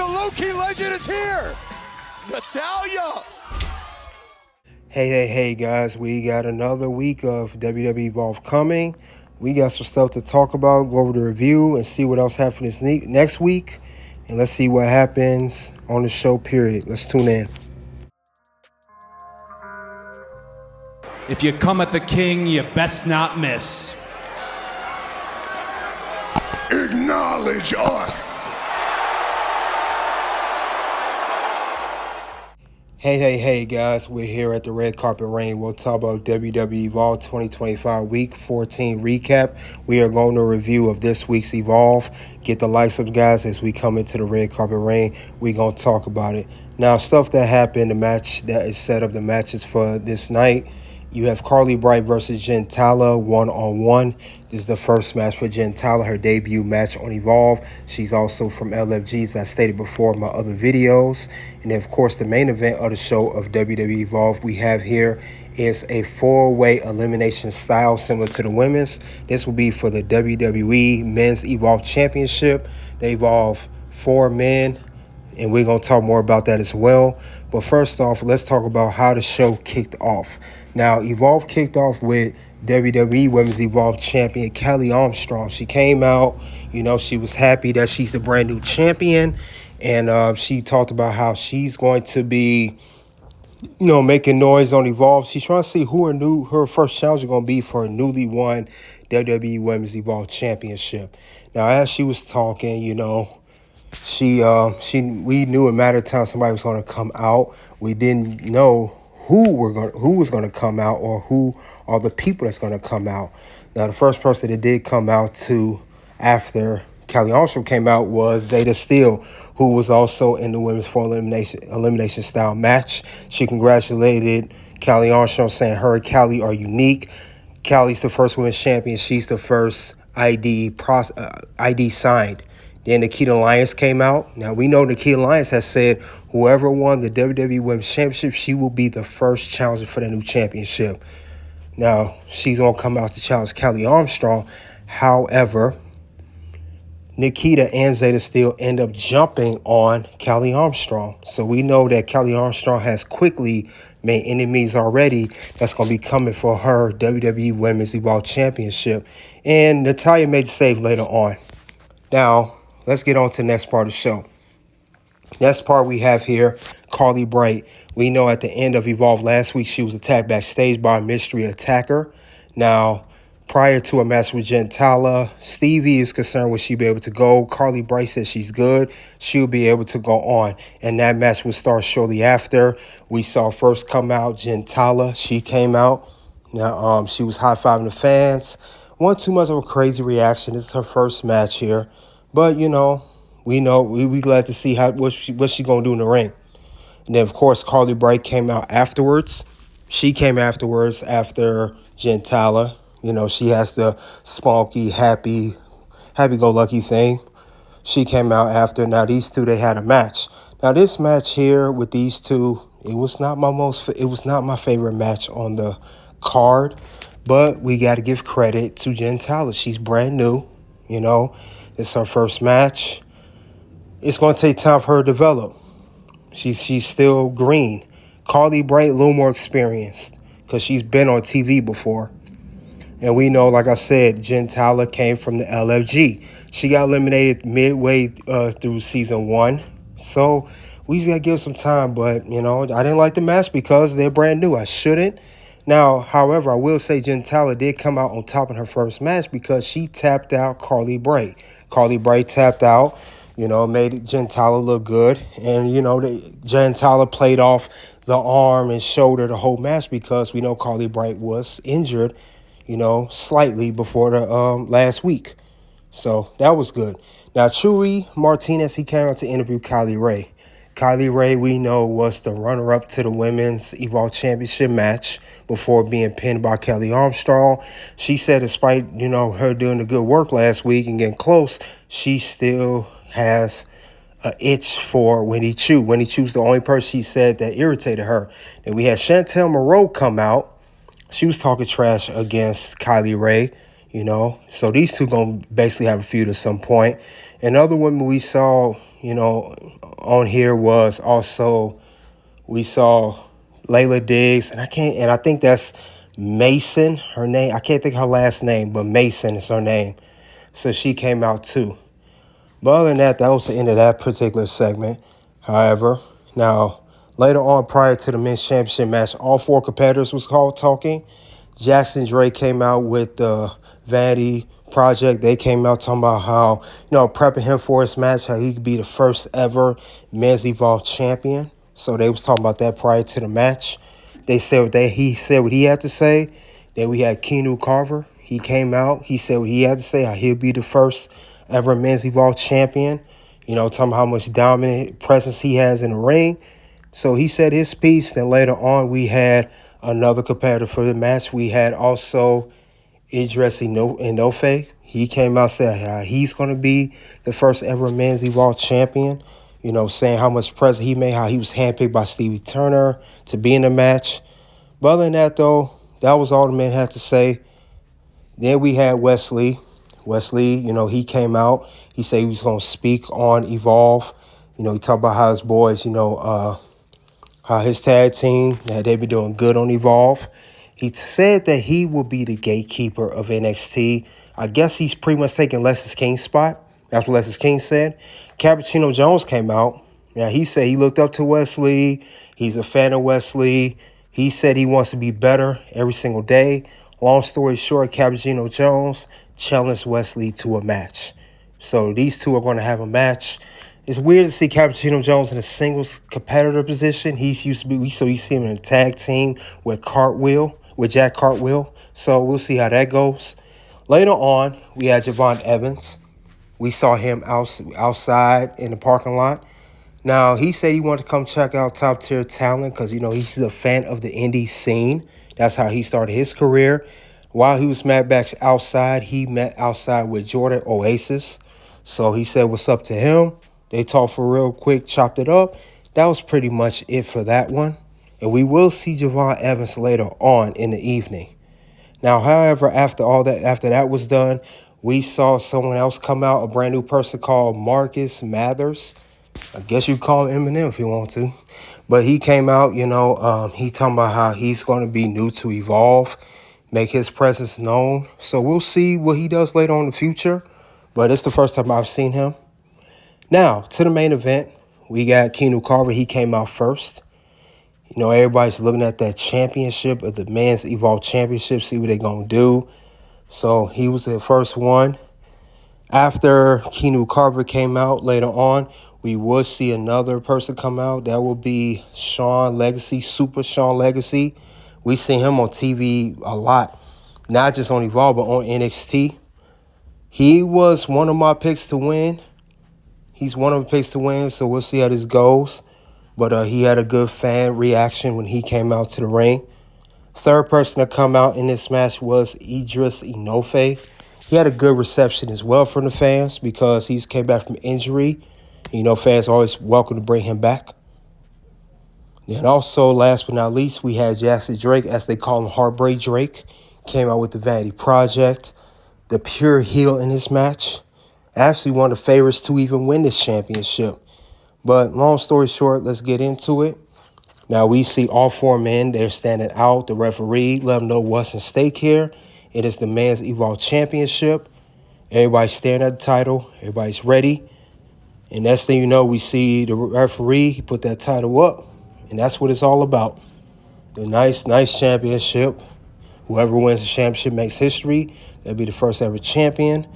low-key legend is here! Natalya! Hey guys, we got another week of WWE EVOLVE coming. We got some stuff to talk about, go over the review, and see what else happens next week. And let's see what happens on the show, period. Let's tune in. If you come at the king, you best not miss. Acknowledge us! Hey guys, we're here at the Red Carpet Reign. We'll talk about WWE EVOLVE 2025 Week 14 recap. We are going to review of this week's EVOLVE. Get the lights up, guys, as we come into the Red Carpet Reign. We're going to talk about it. Now, stuff that happened, the match that is set up, the matches for this night. You have Carlee Bright versus Jin Tala one-on-one. This is the first match for Jin Tala, her debut match on EVOLVE. She's also from LFG, as I stated before in my other videos. And then, of course, the main event of the show of WWE EVOLVE we have here is a four-way elimination style similar to the women's. This will be for the WWE Men's EVOLVE Championship. They involve 4 men, and we're going to talk more about that as well. But first off, let's talk about how the show kicked off. Now, EVOLVE kicked off with WWE Women's EVOLVE Champion Kylie Armstrong. She came out, she was happy that she's the brand new champion. And she talked about how she's going to be, making noise on EVOLVE. She's trying to see who her first challenger going to be for a newly won WWE Women's EVOLVE Championship. Now, as she was talking, we knew in a matter of time somebody was going to come out. We didn't know who was going to come out or who are the people that's going to come out. Now, the first person that did come out after Kylie Armstrong came out was Zayda Steel, who was also in the women's four elimination style match. She congratulated Kylie Armstrong, saying her and Kylie are unique. Kylie's the first women's champion. She's the first ID signed. Then Nikkita Lyons came out. Now, we know Nikkita Lyons has said whoever won the WWE Women's Championship, she will be the first challenger for the new championship. Now, she's going to come out to challenge Kylie Armstrong. However, Nikkita and Zayda Steel end up jumping on Kylie Armstrong. So we know that Kylie Armstrong has quickly made enemies already that's going to be coming for her WWE Women's EVOLVE Championship. And Natalya made the save later on. Now, let's get on to the next part of the show. Next part we have here, Carlee Bright. We know at the end of EVOLVE last week, she was attacked backstage by a mystery attacker. Now, prior to a match with Jin Tala, Stevie is concerned will she be able to go. Carlee Bright says she's good. She'll be able to go on. And that match will start shortly after. We saw first come out Jin Tala. She came out. Now, she was high-fiving the fans. Wasn't too much of a crazy reaction. This is her first match here. But, we glad to see what she going to do in the ring. And then, of course, Carlee Bright came out afterwards. She came afterwards after Jin Tala. She has the spunky, happy-go-lucky thing. She came out after. Now, these two, they had a match. Now, this match here with these two, it was not my favorite match on the card. But we got to give credit to Jin Tala. She's brand new, It's her first match. It's going to take time for her to develop. She's still green. Carlee Bright, a little more experienced because she's been on TV before. And we know, like I said, Jin Tala came from the LFG. She got eliminated midway through season 1. So we just got to give some time. But, I didn't like the match because they're brand new. I shouldn't. Now, however, I will say Jin Tala did come out on top in her first match because she tapped out Carlee Bright. Carlee Bright tapped out, made Jin Tala look good. And, Jin Tala played off the arm and shoulder the whole match because we know Carlee Bright was injured, slightly before the last week. So that was good. Now, Chuey Martinez, he came out to interview Kylie Rae. Kylie Rae, we know, was the runner-up to the Women's EVOLVE Championship match before being pinned by Kylie Armstrong. She said despite, her doing the good work last week and getting close, she still has an itch for Wendy Choo. Wendy Choo's the only person she said that irritated her. Then we had Chantel Monroe come out. She was talking trash against Kylie Rae, So these two going to basically have a feud at some point. And other women we saw, on here was also we saw Layla Diggs, and I think that's Masyn, her name. I can't think her last name, but Masyn is her name. So she came out too. But other than that, that was the end of that particular segment. However, now later on, prior to the men's championship match, all 4 competitors was called talking. Jackson Drake came out with the Vanity Project. They came out talking about how, prepping him for his match, how he could be the first ever men's Evolve champion. So they was talking about that prior to the match. He said what he had to say. Then we had Keanu Carver. He came out. He said what he had to say, how he'll be the first ever men's Evolve champion. Talking about how much dominant presence he has in the ring. So he said his piece. Then later on, we had another competitor for the match. We had also Idris Inofe. He came out saying how he's going to be the first ever men's Evolve champion. Saying how much presence he made, how he was handpicked by Stevie Turner to be in the match. But other than that, though, that was all the men had to say. Then we had Wesley. Wesley, he came out. He said he was going to speak on Evolve. He talked about how his boys, how his tag team, that they've been doing good on Evolve. He said that he will be the gatekeeper of NXT. I guess he's pretty much taking Lexis King's spot. That's what Lexis King said. Cappuccino Jones came out. Now, he said he looked up to Wesley. He's a fan of Wesley. He said he wants to be better every single day. Long story short, Cappuccino Jones challenged Wesley to a match. So these two are going to have a match. It's weird to see Cappuccino Jones in a singles competitor position. He's used to be, so you see him in a tag team with Jack Cartwheel. So we'll see how that goes. Later on, we had Javon Evans. We saw him outside in the parking lot. Now, he said he wanted to come check out top-tier talent because, he's a fan of the indie scene. That's how he started his career. While he was back outside, he met outside with Jordan Oasis. So he said what's up to him. They talked for real quick, chopped it up. That was pretty much it for that one. And we will see Javon Evans later on in the evening. Now, however, after that was done, we saw someone else come out, a brand new person called Marcus Mathers. I guess you call him Eminem if you want to. But he came out, he talking about how he's going to be new to Evolve, make his presence known. So we'll see what he does later on in the future. But it's the first time I've seen him. Now, to the main event, we got Keanu Carver. He came out first. Everybody's looking at that championship, of the men's Evolve championship, see what they're going to do. So he was the first one. After Keanu Carver came out later on, we will see another person come out. That will be Sean Legacy, Super Sean Legacy. We see him on TV a lot, not just on Evolve, but on NXT. He was one of my picks to win. He's one of the picks to win, so we'll see how this goes. But he had a good fan reaction when he came out to the ring. Third person to come out in this match was Idris Inofe. He had a good reception as well from the fans because he's came back from injury. Fans are always welcome to bring him back. Then also, last but not least, we had Jackson Drake, as they call him, Heartbreak Drake. Came out with the Vanity Project, the pure heel in this match. Actually one of the favorites to even win this championship. But long story short, let's get into it. Now we see all 4 men. They're standing out. The referee let them know what's at stake here. It is the men's Evolve Championship. Everybody's staring at the title. Everybody's ready. And next thing you know, we see the referee. He put that title up. And that's what it's all about. The nice championship. Whoever wins the championship makes history. They'll be the first ever champion.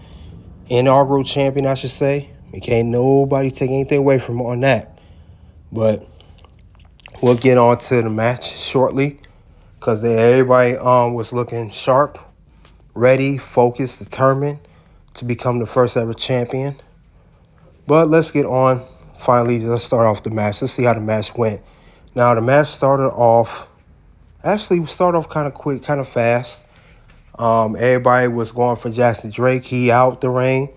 Inaugural champion, I should say. Can't nobody take anything away from him on that. But we'll get on to the match shortly because everybody was looking sharp, ready, focused, determined to become the first ever champion. But let's get on. Finally, let's start off the match. Let's see how the match went. Now, the match started off kind of quick, kind of fast. Everybody was going for Jackson Drake. He out the ring.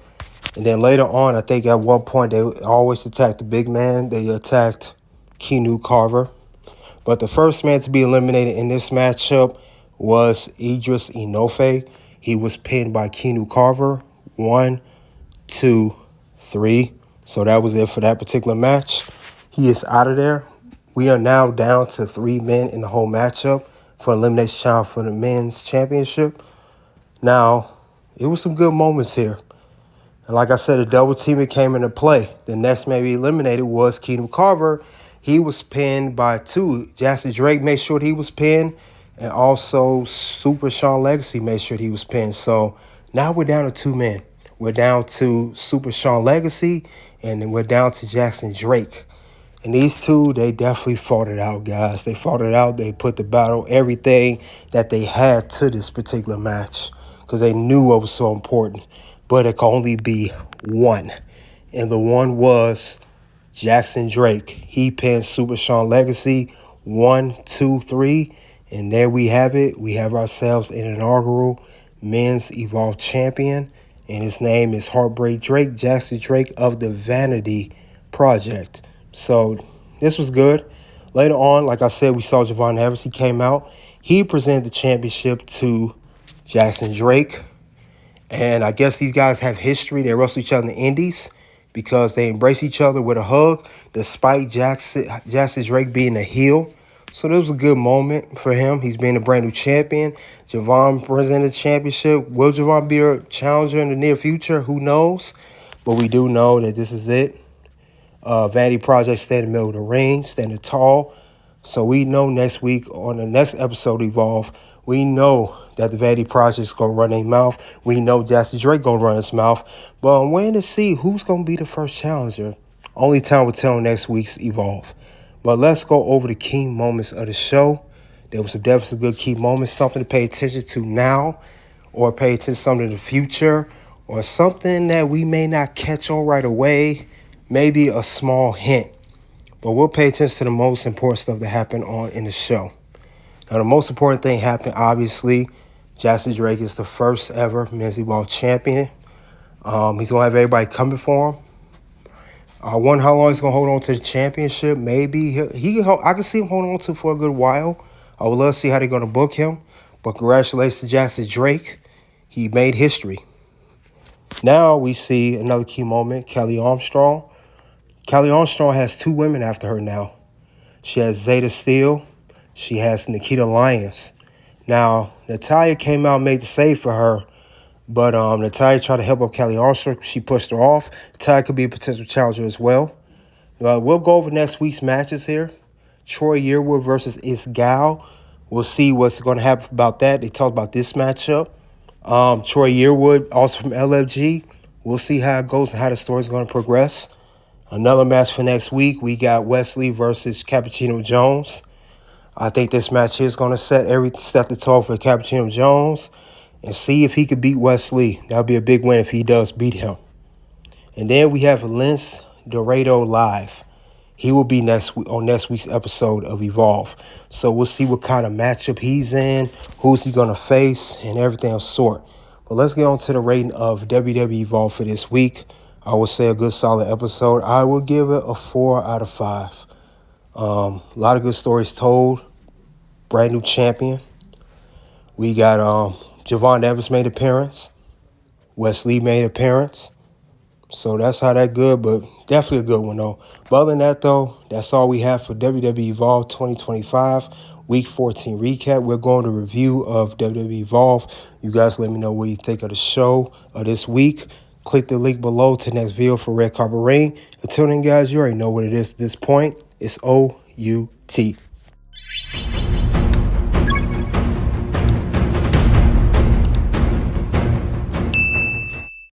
And then later on, I think at one point, they always attacked the big man. They attacked Keanu Carver. But the first man to be eliminated in this matchup was Idris Inofe. He was pinned by Keanu Carver. 1, 2, 3. So that was it for that particular match. He is out of there. We are now down to 3 men in the whole matchup for Elimination Chamber for the men's championship. Now, it was some good moments here. And like I said, a double teaming came into play. The next man we eliminated was Kingdom Carver. He was pinned by 2. Jackson Drake made sure he was pinned. And also Super Sean Legacy made sure he was pinned. So now we're down to 2 men. We're down to Super Sean Legacy. And then we're down to Jackson Drake. And these 2, they definitely fought it out, guys. They fought it out. They put the battle, everything that they had to this particular match. Because they knew what was so important. But it could only be one. And the one was Jackson Drake. He pinned Super Sean Legacy 1, 2, 3. And there we have it. We have ourselves an inaugural Men's Evolve champion. And his name is Heartbreak Drake, Jackson Drake of the Vanity Project. So this was good. Later on, like I said, we saw Javon Evans. He came out. He presented the championship to Jackson Drake. And I guess these guys have history. They wrestle each other in the Indies because they embrace each other with a hug, despite Jackson Drake being a heel. So this was a good moment for him. He's being a brand new champion. Javon presented the championship. Will Javon be a challenger in the near future? Who knows? But we do know that this is it. Vanity Project standing in the middle of the ring, standing tall. So we know next week on the next episode of Evolve, we know that the Vanity Project is going to run their mouth. We know Jackson Drake going to run his mouth. But I'm waiting to see who's going to be the first challenger. Only time will tell next week's Evolve. But let's go over the key moments of the show. There was definitely some good key moments, something to pay attention to now, or pay attention to something in the future, or something that we may not catch on right away, maybe a small hint. But we'll pay attention to the most important stuff that happened in the show. Now, the most important thing happened, obviously, Jackson Drake is the first ever Men's Evolve champion. He's going to have everybody coming for him. I wonder how long he's going to hold on to the championship. Maybe I can see him holding on to it for a good while. I would love to see how they're going to book him. But congratulations to Jackson Drake. He made history. Now we see another key moment, Kelly Armstrong. Kelly Armstrong has 2 women after her now. She has Zayda Steel. She has Nikkita Lyons. Now, Natalya came out and made the save for her. But Natalya tried to help up Kelly Armstrong. She pushed her off. Natalya could be a potential challenger as well. We'll go over next week's matches here. Troy Yearwood versus Isgal. We'll see what's going to happen about that. They talked about this matchup. Troy Yearwood, also from LFG. We'll see how it goes and how the story's going to progress. Another match for next week, we got Wesley versus Cappuccino Jones. I think this match here is going to set the tone for Cappuccino Jones and see if he could beat Wesley. That would be a big win if he does beat him. And then we have Lince Dorado live. He will be on next week's episode of Evolve. So we'll see what kind of matchup he's in, who's he going to face, and everything of sort. But let's get on to the rating of WWE Evolve for this week. I would say a good solid episode. I will give it a 4 out of 5. A lot of good stories told. Brand new champion. We got Javon Evans made appearance. Wesley made appearance. So that's how that good, but definitely a good one, though. But other than that, though, that's all we have for WWE Evolve 2025 Week 14 recap. We're going to review of WWE Evolve. You guys let me know what you think of the show this week. Click the link below to the next video for Red Carpet Reign. Until then, guys, you already know what it is at this point. It's OUT.